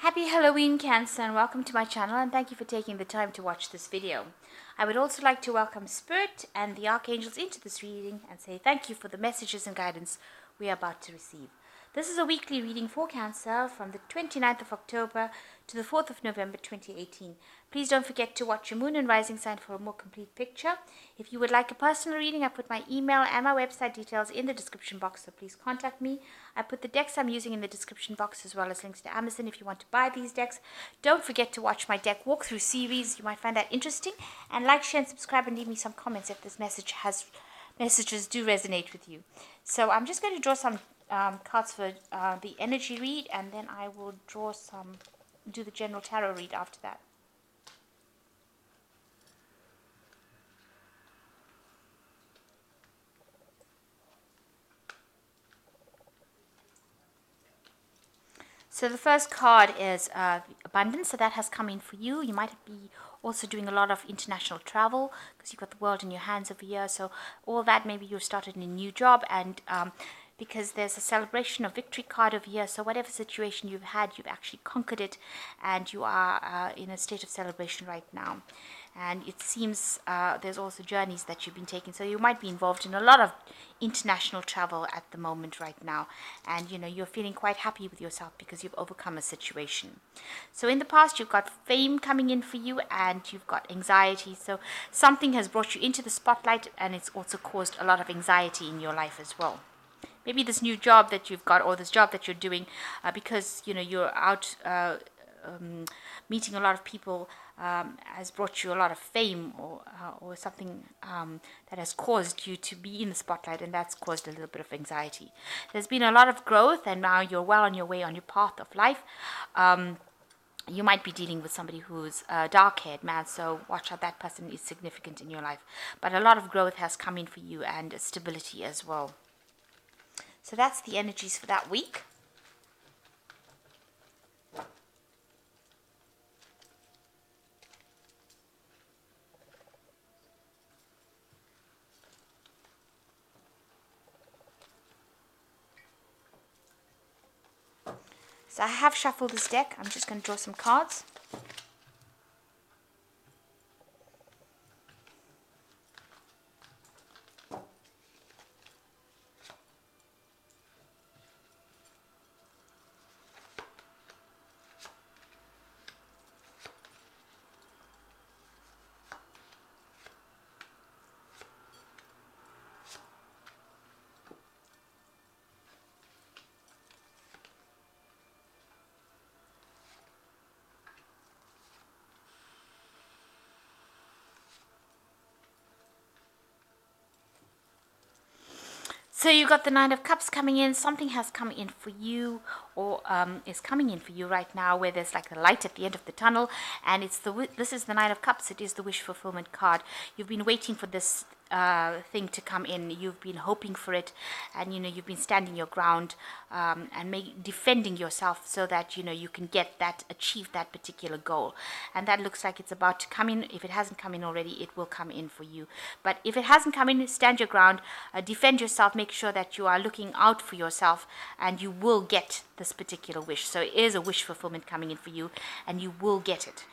Happy Halloween, Cancer, and welcome to my channel, and thank you for taking the time to watch this video. I would also like to welcome Spirit and the Archangels into this reading and say thank you for the messages and guidance we are about to receive. This is a weekly reading for Cancer from the 29th of October to the 4th of November 2018. Please don't forget to watch your moon and rising sign for a more complete picture. If you would like a personal reading, I put my email and my website details in the description box, so please contact me. I put the decks I'm using in the description box as well as links to Amazon if you want to buy these decks. Don't forget to watch my deck walkthrough series. You might find that interesting. And like, share, and subscribe, and leave me some comments if this messages do resonate with you. So I'm just going to draw some cards for the energy read, and then I will do the general tarot read after that. So the first card is abundance, so that has come in for you. You might be also doing a lot of international travel because you've got the world in your hands over here. So all that, maybe you started in a new job, and because there's a celebration of victory card over here. So whatever situation you've had, you've actually conquered it, and you are in a state of celebration right now. And it seems there's also journeys that you've been taking. So you might be involved in a lot of international travel at the moment right now. And, you're feeling quite happy with yourself because you've overcome a situation. So in the past, you've got fame coming in for you, and you've got anxiety. So something has brought you into the spotlight, and it's also caused a lot of anxiety in your life as well. Maybe this new job that you've got, or this job that you're doing, because you're out meeting a lot of people, has brought you a lot of fame, or something that has caused you to be in the spotlight, and that's caused a little bit of anxiety. There's been a lot of growth, and now you're well on your way on your path of life. You might be dealing with somebody who's a dark-haired man, so watch out, that person is significant in your life. But a lot of growth has come in for you, and stability as well. So that's the energies for that week. So I have shuffled this deck. I'm just going to draw some cards. So you got the Nine of Cups coming in. Something has come in for you, or is coming in for you right now, where there's like a light at the end of the tunnel, and this is the Nine of Cups. It is the wish fulfillment card. You've been waiting for this thing to come in. You've been hoping for it, and you've been standing your ground, and defending yourself so that you can achieve that particular goal. And that looks like it's about to come in. If it hasn't come in already, it will come in for you. But if it hasn't come in, stand your ground, defend yourself, make sure that you are looking out for yourself, and you will get this particular wish. So it is a wish fulfillment coming in for you, and you will get it.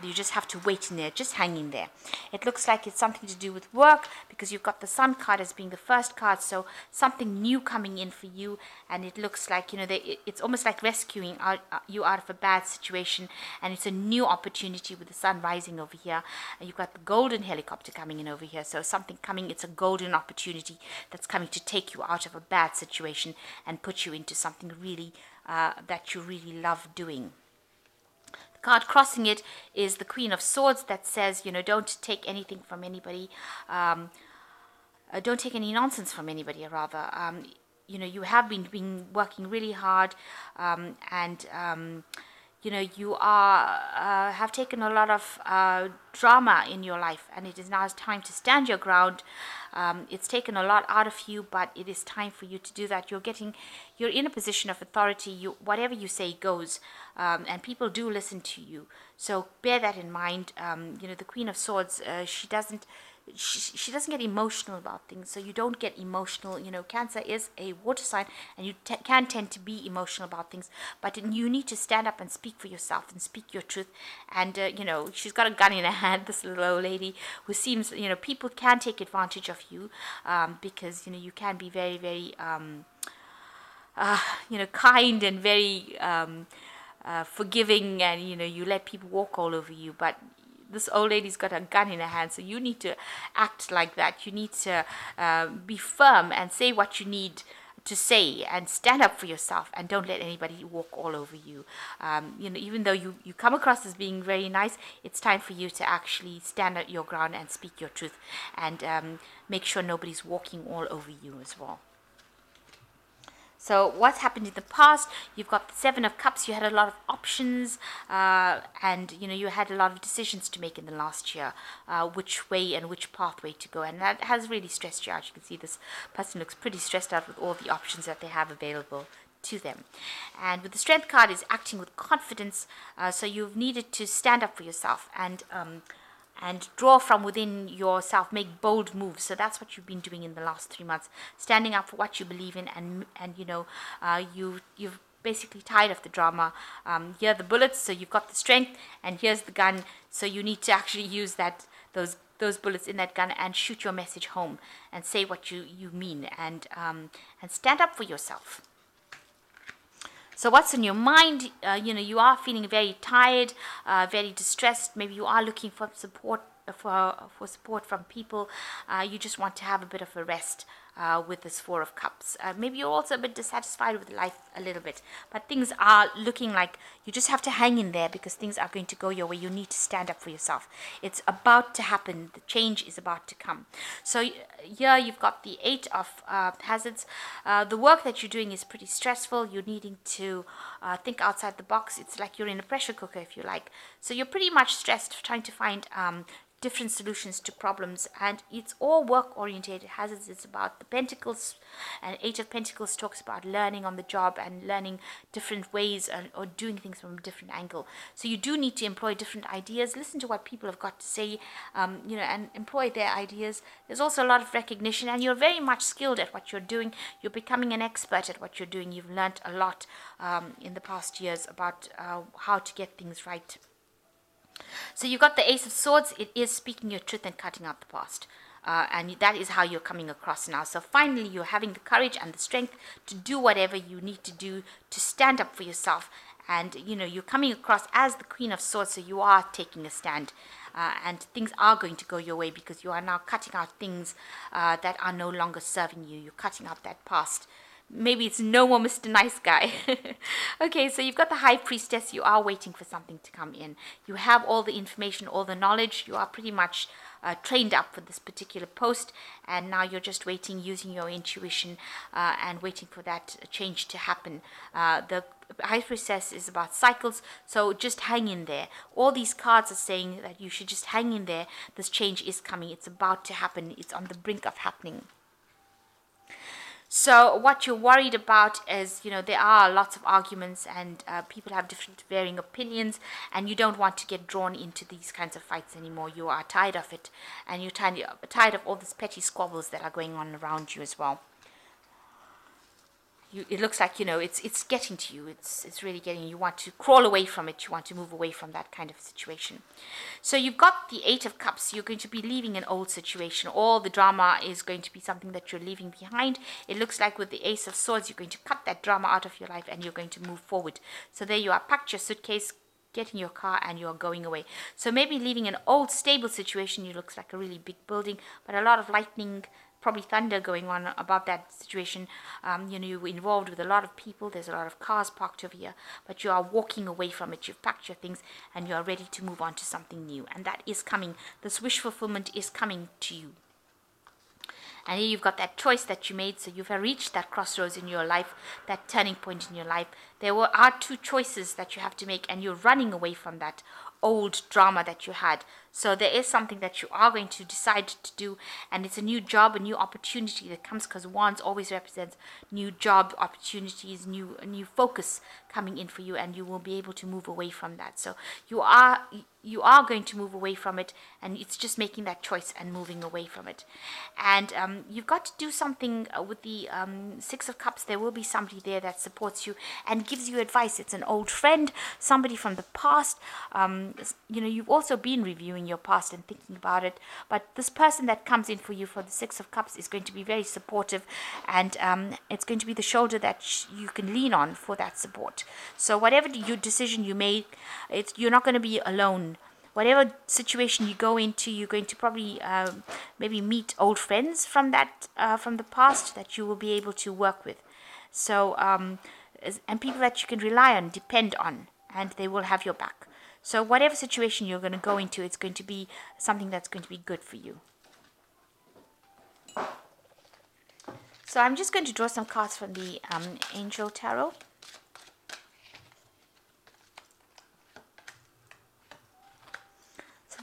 You just have to wait in there, just hang in there. It looks like it's something to do with work, because you've got the Sun card as being the first card, so something new coming in for you. And it looks like it's almost like rescuing you out of a bad situation, and it's a new opportunity with the Sun rising over here. And you've got the golden helicopter coming in over here, so something coming. It's a golden opportunity that's coming to take you out of a bad situation and put you into something really that you really love doing. Card crossing it is the Queen of Swords, that says, don't take anything from anybody. Don't take any nonsense from anybody, rather. You have been working really hard, and you have taken a lot of drama in your life, and it is now time to stand your ground. It's taken a lot out of you, but it is time for you to do that. You're in a position of authority. Whatever you say goes, and people do listen to you. So bear that in mind. The Queen of Swords, she doesn't she doesn't get emotional about things, so you don't get emotional. Cancer is a water sign, and you can tend to be emotional about things, but you need to stand up and speak for yourself and speak your truth. And she's got a gun in her hand, this little old lady, who seems, people can take advantage of you, because you can be very, very kind and very forgiving, and you let people walk all over you. But this old lady's got a gun in her hand, so you need to act like that. You need to be firm and say what you need to say, and stand up for yourself, and don't let anybody walk all over you. Even though you come across as being very nice, it's time for you to actually stand at your ground and speak your truth, and make sure nobody's walking all over you as well. So what's happened in the past? You've got the Seven of Cups. You had a lot of options, and you had a lot of decisions to make in the last year, which way and which pathway to go, and that has really stressed you out. You can see this person looks pretty stressed out with all the options that they have available to them. And with the Strength card is acting with confidence, so you've needed to stand up for yourself, and draw from within yourself, make bold moves. So that's what you've been doing in the last 3 months, standing up for what you believe in, and you've basically tired of the drama. Here are the bullets, so you've got the strength, and here's the gun, so you need to actually use those bullets in that gun and shoot your message home, and say what you mean, and stand up for yourself. So what's in your mind? You are feeling very tired, very distressed. Maybe you are looking for support, for support from people. You just want to have a bit of a rest with this Four of Cups. Maybe you're also a bit dissatisfied with life a little bit, but things are looking like you just have to hang in there, because things are going to go your way. You need to stand up for yourself. It's about to happen. The change is about to come. So here you've got the Eight of Hazards. The work that you're doing is pretty stressful. You're needing to think outside the box. It's like you're in a pressure cooker, if you like. So you're pretty much stressed, trying to find different solutions to problems, and it's all work orientated. Hazards is about the Pentacles, and Eight of Pentacles talks about learning on the job and learning different ways, or doing things from a different angle. So you do need to employ different ideas, listen to what people have got to say, and employ their ideas. There's also a lot of recognition, and you're very much skilled at what you're doing. You're becoming an expert at what you're doing. You've learned a lot in the past years about how to get things right. So you've got the Ace of Swords. It is speaking your truth and cutting out the past. And that is how you're coming across now. So finally, you're having the courage and the strength to do whatever you need to do to stand up for yourself. And, you're coming across as the Queen of Swords, so you are taking a stand. And things are going to go your way, because you are now cutting out things that are no longer serving you. You're cutting out that past. Maybe it's no more Mr. Nice Guy. Okay, so you've got the High Priestess. You are waiting for something to come in. You have all the information, all the knowledge. You are pretty much trained up for this particular post, and now you're just waiting, using your intuition, and waiting for that change to happen. The High Priestess is about cycles, so just hang in there. All these cards are saying that you should just hang in there. This change is coming. It's about to happen. It's on the brink of happening. So what you're worried about is, there are lots of arguments, and people have different varying opinions, and you don't want to get drawn into these kinds of fights anymore. You are tired of it, and you're tired of all these petty squabbles that are going on around you as well. It looks like, it's getting to you. It's really getting you. You want to crawl away from it. You want to move away from that kind of situation. So you've got the Eight of Cups. You're going to be leaving an old situation. All the drama is going to be something that you're leaving behind. It looks like with the Ace of Swords, you're going to cut that drama out of your life, and you're going to move forward. So there you are. Packed your suitcase, get in your car, and you're going away. So maybe leaving an old stable situation. It looks like a really big building, but a lot of lightning, probably thunder going on above that situation. You're involved with a lot of people. There's a lot of cars parked over here, but you are walking away from it. You've packed your things, and you are ready to move on to something new, and that is coming. This wish fulfillment is coming to you. And here you've got that choice that you made. So you've reached that crossroads in your life, that turning point in your life. There are two choices that you have to make, and you're running away from that old drama that you had. So there is something that you are going to decide to do, and it's a new job, a new opportunity that comes, because wands always represents new job opportunities, new focus coming in for you, and you will be able to move away from that. So you are going to move away from it, and it's just making that choice and moving away from it. And you've got to do something with the Six of Cups. There will be somebody there that supports you and gives you advice. It's an old friend, somebody from the past. You've also been reviewing your past and thinking about it, but this person that comes in for you for the Six of Cups is going to be very supportive, and it's going to be the shoulder that you can lean on for that support. So whatever your decision you make, you're not going to be alone. Whatever situation you go into, you're going to probably maybe meet old friends from the past that you will be able to work with. So and people that you can rely on, depend on, and they will have your back. So whatever situation you're going to go into, it's going to be something that's going to be good for you. So I'm just going to draw some cards from the Angel Tarot.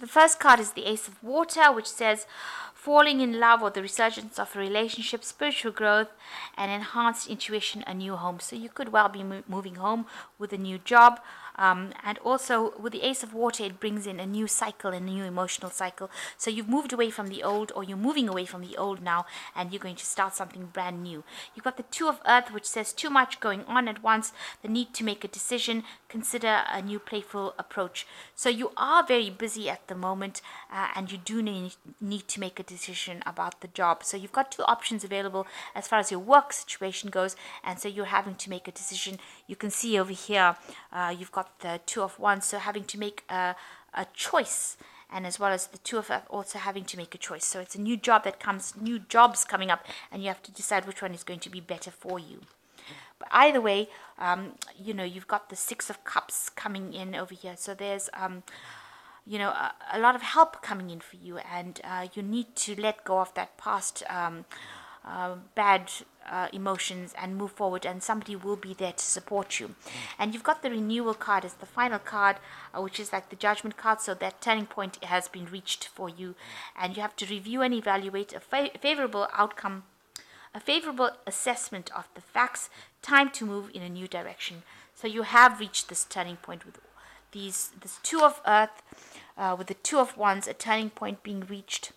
The first card is the Ace of Water, which says falling in love or the resurgence of a relationship, spiritual growth, and enhanced intuition, a new home. So you could well be moving home with a new job. And also with the Ace of Water, it brings in a new cycle, a new emotional cycle. So you've moved away from the old, or you're moving away from the old now, and you're going to start something brand new. You've got the Two of Earth, which says too much going on at once, the need to make a decision, consider a new playful approach. So you are very busy at the moment, and you do need to make a decision about the job. So you've got two options available as far as your work situation goes, and so you're having to make a decision. You can see over here, you've got the Two of Wands, so having to make a choice, and as well as the Two of Earth also having to make a choice. So it's a new job that comes, new jobs coming up, and you have to decide which one is going to be better for you. But either way, you've got the Six of Cups coming in over here. So there's a lot of help coming in for you, and you need to let go of that past bad emotions and move forward, and somebody will be there to support you. And you've got the Renewal card as the final card, which is like the Judgment card. So that turning point has been reached for you, and you have to review and evaluate a favorable outcome, a favorable assessment of the facts, time to move in a new direction. So you have reached this turning point with this Two of Earth, with the Two of Wands, a turning point being reached,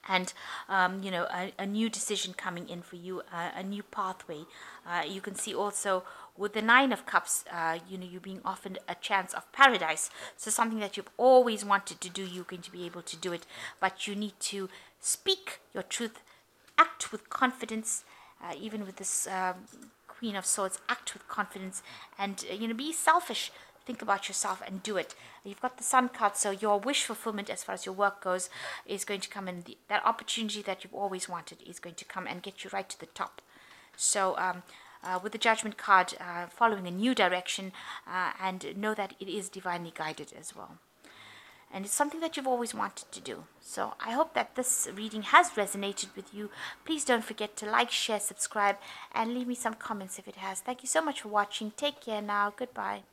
and a new decision coming in for you, a new pathway. You can see also with the Nine of Cups, you're being offered a chance of paradise. So something that you've always wanted to do, you're going to be able to do it, but you need to speak your truth, act with confidence, even with this Queen of Swords, act with confidence, and be selfish. Think about yourself and do it. You've got the Sun card, so your wish fulfillment as far as your work goes is going to come in. That opportunity that you've always wanted is going to come and get you right to the top. So with the Judgment card, following a new direction, and know that it is divinely guided as well. And it's something that you've always wanted to do. So I hope that this reading has resonated with you. Please don't forget to like, share, subscribe, and leave me some comments if it has. Thank you so much for watching. Take care now. Goodbye.